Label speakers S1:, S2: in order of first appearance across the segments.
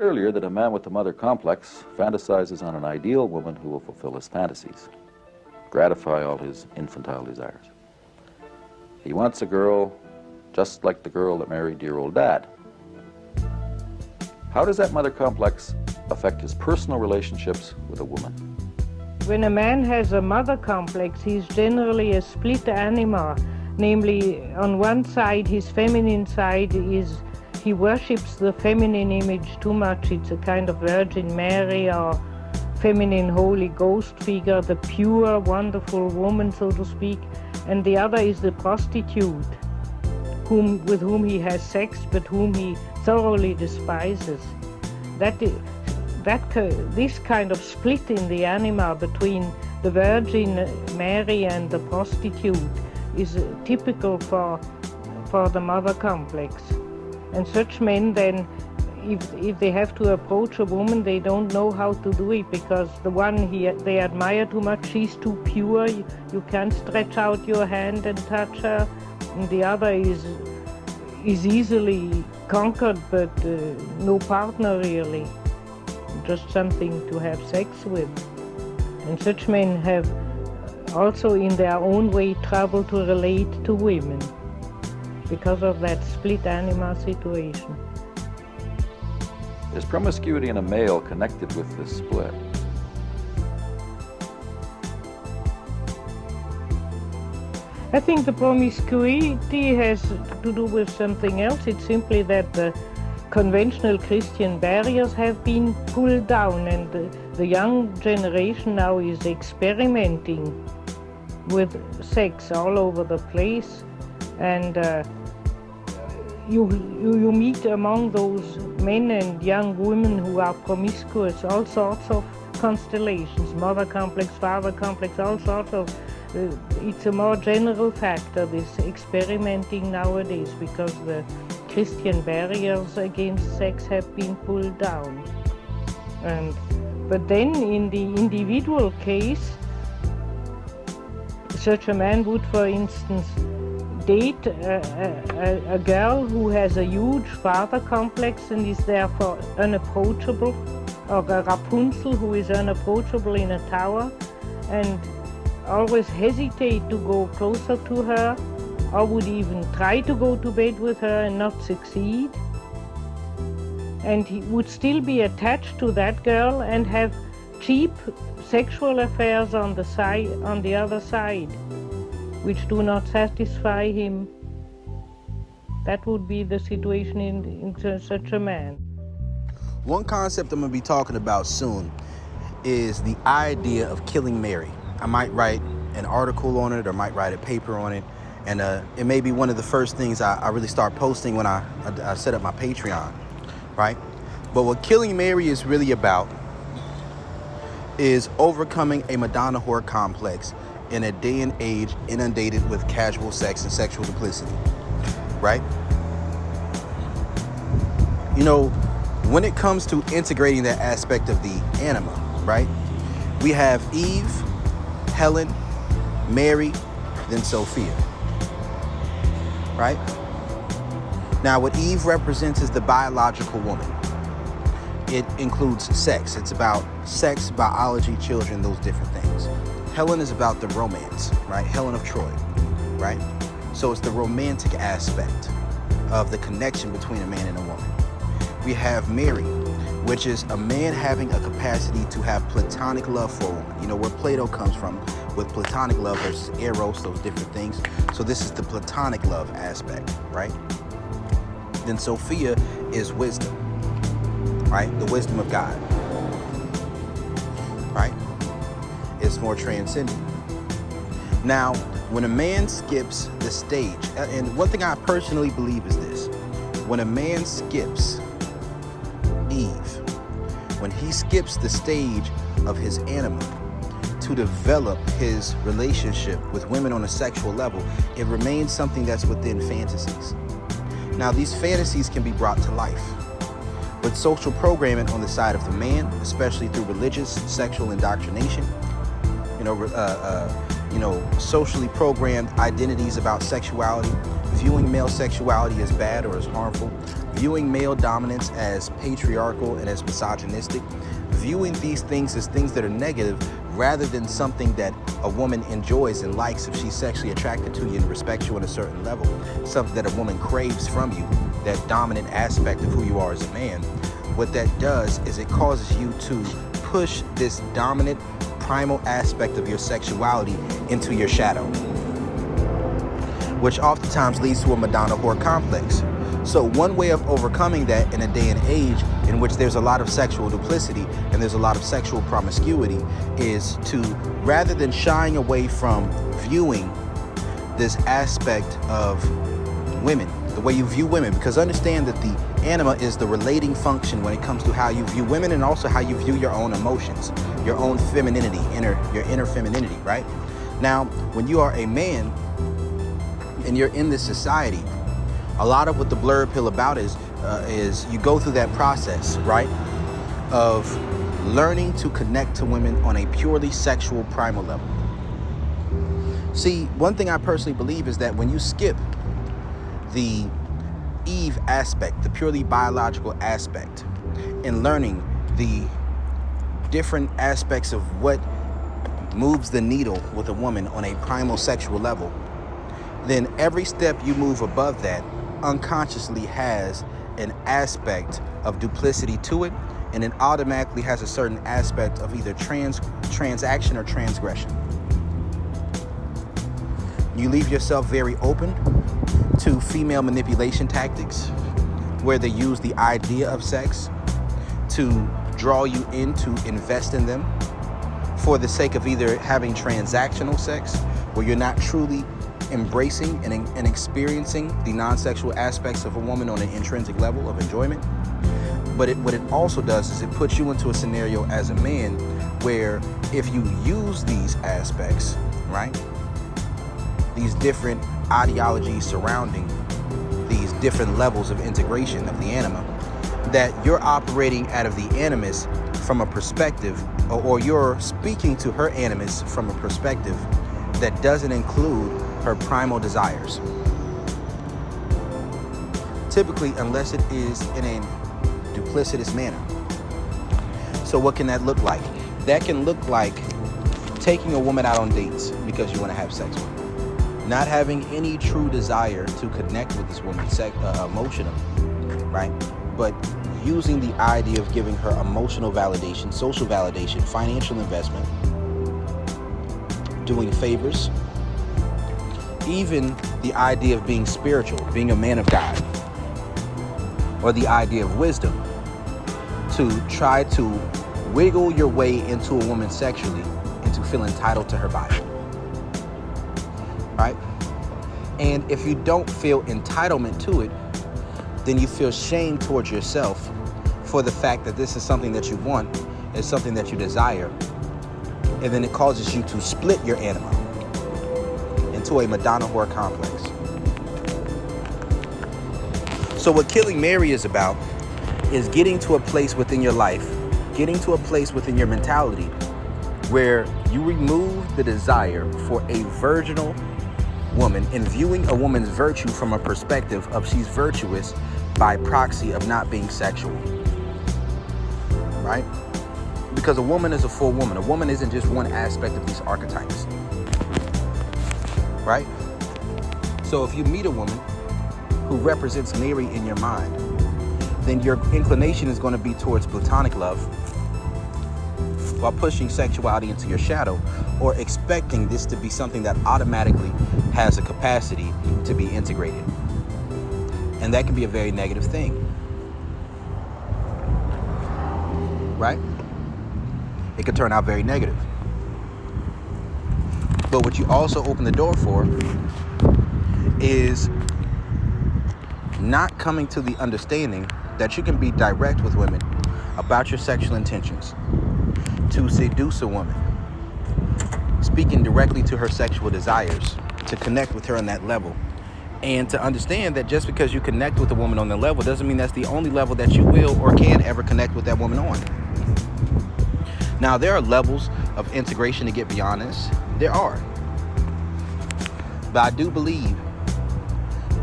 S1: Earlier that a man with the mother complex fantasizes on an ideal woman who will fulfill his fantasies, gratify all his infantile desires. He wants a girl just like the girl that married dear old dad. How does that mother complex affect his personal relationships with a woman?
S2: When a man has a mother complex, he's generally a split anima. Namely, on one side, his feminine side is he worships the feminine image too much. It's a kind of Virgin Mary or feminine Holy Ghost figure, the pure, wonderful woman, so to speak. And the other is the prostitute, with whom he has sex, but whom he thoroughly despises. This kind of split in the anima between the Virgin Mary and the prostitute is typical for the mother complex. And such men then, if they have to approach a woman, they don't know how to do it, because the one they admire too much, she's too pure, you can't stretch out your hand and touch her. And the other is easily conquered, but no partner really, just something to have sex with. And such men have also in their own way trouble to relate to women because of that split anima situation.
S1: Is promiscuity in a male connected with this split?
S2: I think the promiscuity has to do with something else. It's simply that the conventional Christian barriers have been pulled down, and the young generation now is experimenting with sex all over the place. And you meet among those men and young women who are promiscuous all sorts of constellations, mother complex, father complex, all sorts of. It's a more general factor, this experimenting nowadays, because the Christian barriers against sex have been pulled down. But then in the individual case, such a man would, for instance, date a girl who has a huge father complex and is therefore unapproachable, or a Rapunzel who is unapproachable in a tower, and always hesitate to go closer to her, or would even try to go to bed with her and not succeed. And he would still be attached to that girl and have cheap sexual affairs on the other side, which do not satisfy him. That would be the situation in such a man.
S3: One concept I'm going to be talking about soon is the idea of killing Mary. I might write an article on it, or might write a paper on it, and it may be one of the first things I really start posting when I set up my Patreon, right? But what killing Mary is really about is overcoming a Madonna whore complex in a day and age inundated with casual sex and sexual duplicity, right? You know, when it comes to integrating that aspect of the anima, right? We have Eve, Helen, Mary, then Sophia, right? Now, what Eve represents is the biological woman. It includes sex. It's about sex, biology, children, those different things. Helen is about the romance, right? Helen of Troy, right? So it's the romantic aspect of the connection between a man and a woman. We have Mary, which is a man having a capacity to have platonic love for a woman. You know, where Plato comes from with platonic love versus eros, those different things. So this is the platonic love aspect, right? Then Sophia is wisdom, right? The wisdom of God, right? It's more transcendent. Now, when a man skips the stage, and one thing I personally believe is this: when a man skips Eve, when he skips the stage of his anima to develop his relationship with women on a sexual level, it remains something that's within fantasies. Now, these fantasies can be brought to life with social programming on the side of the man, especially through religious sexual indoctrination, you know, socially programmed identities about sexuality, viewing male sexuality as bad or as harmful, viewing male dominance as patriarchal and as misogynistic, viewing these things as things that are negative rather than something that a woman enjoys and likes if she's sexually attracted to you and respects you on a certain level, something that a woman craves from you, that dominant aspect of who you are as a man. What that does is it causes you to push this dominant primal aspect of your sexuality into your shadow, which oftentimes leads to a Madonna whore complex. So one way of overcoming that in a day and age in which there's a lot of sexual duplicity and there's a lot of sexual promiscuity is to, rather than shying away from viewing this aspect of women, the way you view women, because understand that the anima is the relating function when it comes to how you view women and also how you view your own emotions, your own femininity, your inner femininity, right? Now, when you are a man and you're in this society, a lot of what the blurred pill about is you go through that process, right, of learning to connect to women on a purely sexual primal level. See, one thing I personally believe is that when you skip the Eve aspect, the purely biological aspect, in learning the different aspects of what moves the needle with a woman on a primal sexual level, then every step you move above that unconsciously has an aspect of duplicity to it, and it automatically has a certain aspect of either transaction or transgression. You leave yourself very open to female manipulation tactics, where they use the idea of sex to draw you in to invest in them for the sake of either having transactional sex, where you're not truly embracing and experiencing the non-sexual aspects of a woman on an intrinsic level of enjoyment. But what it also does is it puts you into a scenario as a man where if you use these aspects, right, these different ideologies surrounding these different levels of integration of the anima, that you're operating out of the animus from a perspective, or you're speaking to her animus from a perspective that doesn't include her primal desires. Typically, unless it is in a duplicitous manner. So what can that look like? That can look like taking a woman out on dates because you want to have sex with her. Not having any true desire to connect with this woman emotionally, right? But using the idea of giving her emotional validation, social validation, financial investment, doing favors, even the idea of being spiritual, being a man of God, or the idea of wisdom, to try to wiggle your way into a woman sexually and to feel entitled to her body, right? And if you don't feel entitlement to it, then you feel shame towards yourself for the fact that this is something that you want, it's something that you desire, and then it causes you to split your anima into a Madonna whore complex. So what Killing Mary is about is getting to a place within your life, getting to a place within your mentality where you remove the desire for a virginal woman and viewing a woman's virtue from a perspective of she's virtuous by proxy of not being sexual, right? Because a woman is a full woman. A woman isn't just one aspect of these archetypes, right? So if you meet a woman who represents Mary in your mind, then your inclination is going to be towards platonic love while pushing sexuality into your shadow, or expecting this to be something that automatically has a capacity to be integrated. And that can be a very negative thing, right? It could turn out very negative. But what you also open the door for is not coming to the understanding that you can be direct with women about your sexual intentions, to seduce a woman, speaking directly to her sexual desires, to connect with her on that level, and to understand that just because you connect with a woman on that level doesn't mean that's the only level that you will or can ever connect with that woman on. Now, there are levels of integration to get beyond this. There are. But I do believe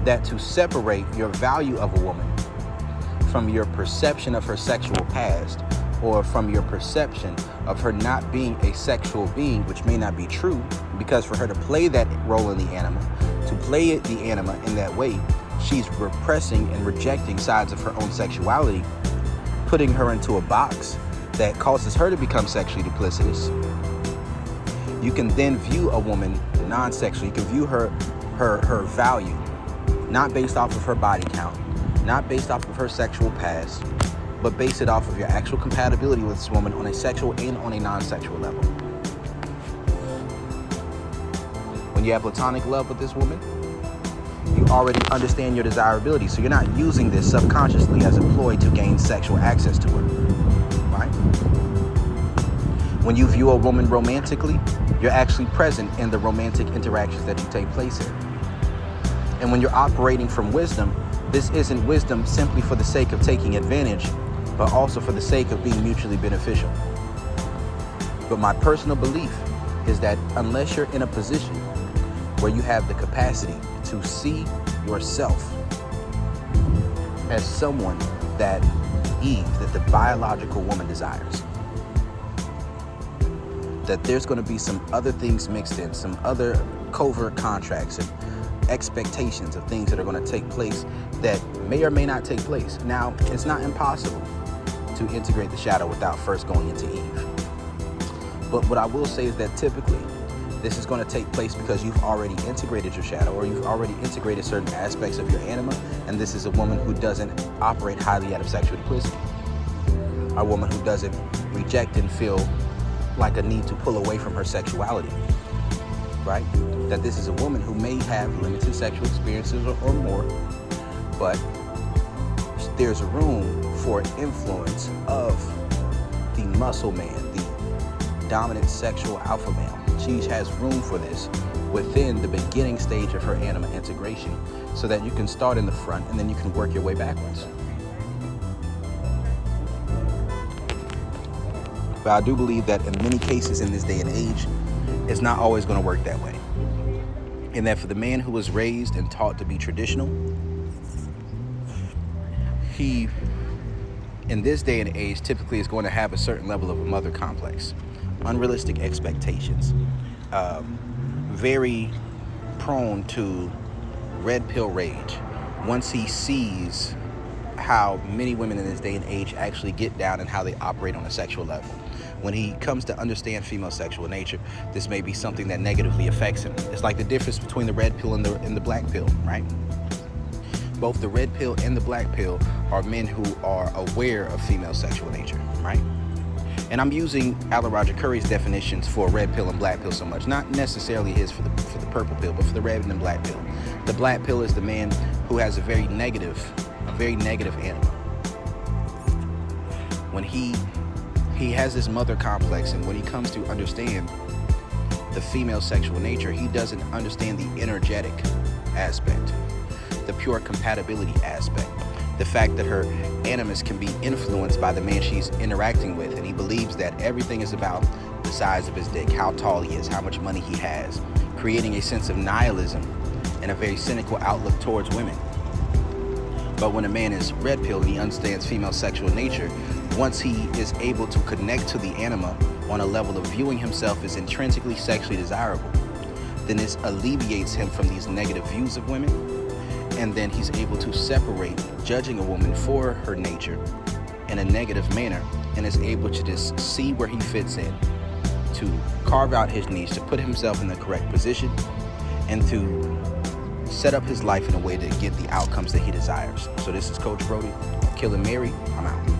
S3: that to separate your value of a woman from your perception of her sexual past, or from your perception of her not being a sexual being, which may not be true, because for her to play that role in the anima, to play the anima in that way, she's repressing and rejecting sides of her own sexuality, putting her into a box that causes her to become sexually duplicitous. You can then view a woman non-sexually. You can view her value, not based off of her body count, not based off of her sexual past, but base it off of your actual compatibility with this woman on a sexual and on a non-sexual level. When you have platonic love with this woman, you already understand your desirability, so you're not using this subconsciously as a ploy to gain sexual access to her, right? When you view a woman romantically, you're actually present in the romantic interactions that you take place in. And when you're operating from wisdom, this isn't wisdom simply for the sake of taking advantage, but also for the sake of being mutually beneficial. But my personal belief is that unless you're in a position where you have the capacity to see yourself as someone that Eve, that the biological woman desires, that there's going to be some other things mixed in, some other covert contracts and expectations of things that are going to take place that may or may not take place. Now, it's not impossible to integrate the shadow without first going into Eve. But what I will say is that typically this is going to take place because you've already integrated your shadow, or you've already integrated certain aspects of your anima, and this is a woman who doesn't operate highly out of sexual duplicity. A woman who doesn't reject and feel like a need to pull away from her sexuality, right? That this is a woman who may have limited sexual experiences or more, but there's room for influence of the muscle man, the dominant sexual alpha male. She has room for this within the beginning stage of her anima integration, so that you can start in the front and then you can work your way backwards. But I do believe that in many cases in this day and age, it's not always going to work that way. And that for the man who was raised and taught to be traditional, he, in this day and age, typically is going to have a certain level of a mother complex, unrealistic expectations, very prone to red pill rage. Once he sees how many women in this day and age actually get down and how they operate on a sexual level, when he comes to understand female sexual nature, this may be something that negatively affects him. It's like the difference between the red pill and the black pill, right? Both the red pill and the black pill are men who are aware of female sexual nature, right? And I'm using Alan Roger Curry's definitions for red pill and black pill so much, not necessarily his for the purple pill, but for the red and the black pill. The black pill is the man who has a very negative anima. When he has this mother complex, and when he comes to understand the female sexual nature, he doesn't understand the energetic aspect, the pure compatibility aspect, the fact that her animus can be influenced by the man she's interacting with, and he believes that everything is about the size of his dick, how tall he is, how much money he has, creating a sense of nihilism and a very cynical outlook towards women. But when a man is red pill and he understands female sexual nature, once he is able to connect to the anima on a level of viewing himself as intrinsically sexually desirable, then this alleviates him from these negative views of women, and then he's able to separate judging a woman for her nature in a negative manner, and is able to just see where he fits in, to carve out his niche, to put himself in the correct position, and to set up his life in a way to get the outcomes that he desires. So this is Coach Brody, Killing Mary. I'm out.